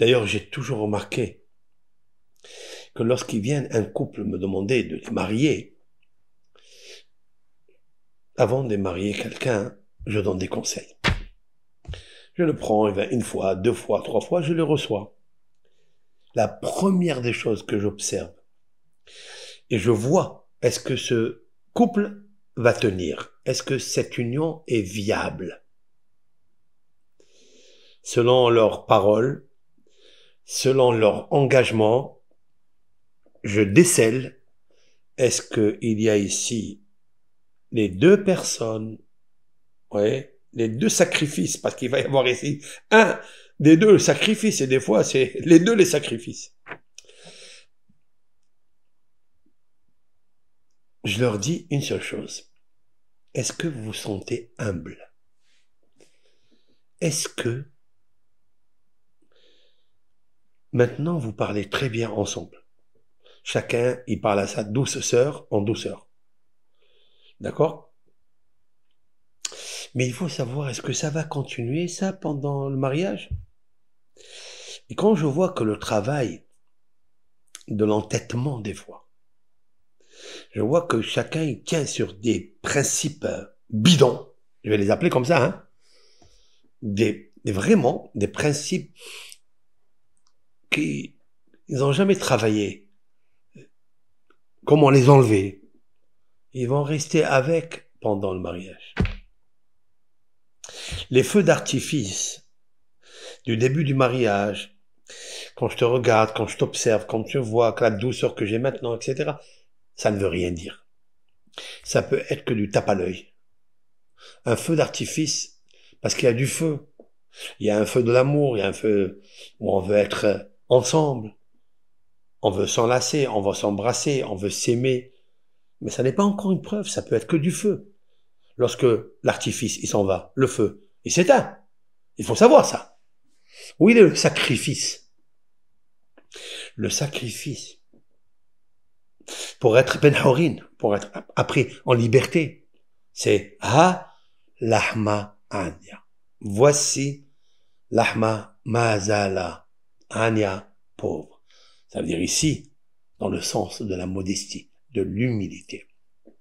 D'ailleurs, j'ai toujours remarqué que lorsqu'ils viennent un couple me demander de les marier, avant de marier quelqu'un, je donne des conseils. Je le prends une fois, deux fois, trois fois, je le reçois. La première des choses que j'observe, et je vois, est-ce que ce couple va tenir? Est-ce que cette union est viable? Selon leurs paroles, selon leur engagement, je décèle, est-ce qu'il y a ici les deux personnes, ouais, les deux sacrifices, parce qu'il va y avoir ici un des deux sacrifices, et des fois c'est les deux les sacrifices. Je leur dis une seule chose. Est-ce que vous vous sentez humble? Est-ce que maintenant vous parlez très bien ensemble? Chacun, il parle à sa douce sœur en douceur. D'accord? Mais il faut savoir, est-ce que ça va continuer ça pendant le mariage? Et quand je vois que le travail de l'entêtement des fois, je vois que chacun il tient sur des principes bidons, je vais les appeler comme ça, hein, vraiment des principes qui ils n'ont jamais travaillé. Comment les enlever? Ils vont rester avec pendant le mariage. Les feux d'artifice du début du mariage, quand je te regarde, quand je t'observe, quand tu vois que la douceur que j'ai maintenant, etc., ça ne veut rien dire. Ça peut être que du tape à l'œil. Un feu d'artifice, parce qu'il y a du feu. Il y a un feu de l'amour, il y a un feu où on veut être ensemble. On veut s'enlacer, on veut s'embrasser, on veut s'aimer. Mais ça n'est pas encore une preuve, ça peut être que du feu. Lorsque l'artifice, il s'en va, le feu, il s'éteint. Il faut savoir ça. Où il est le sacrifice? Le sacrifice, pour être ben horin, pour être après en liberté, c'est ha lahma anya. Voici lahma mazala anya pauvre. Ça veut dire ici, dans le sens de la modestie, de l'humilité.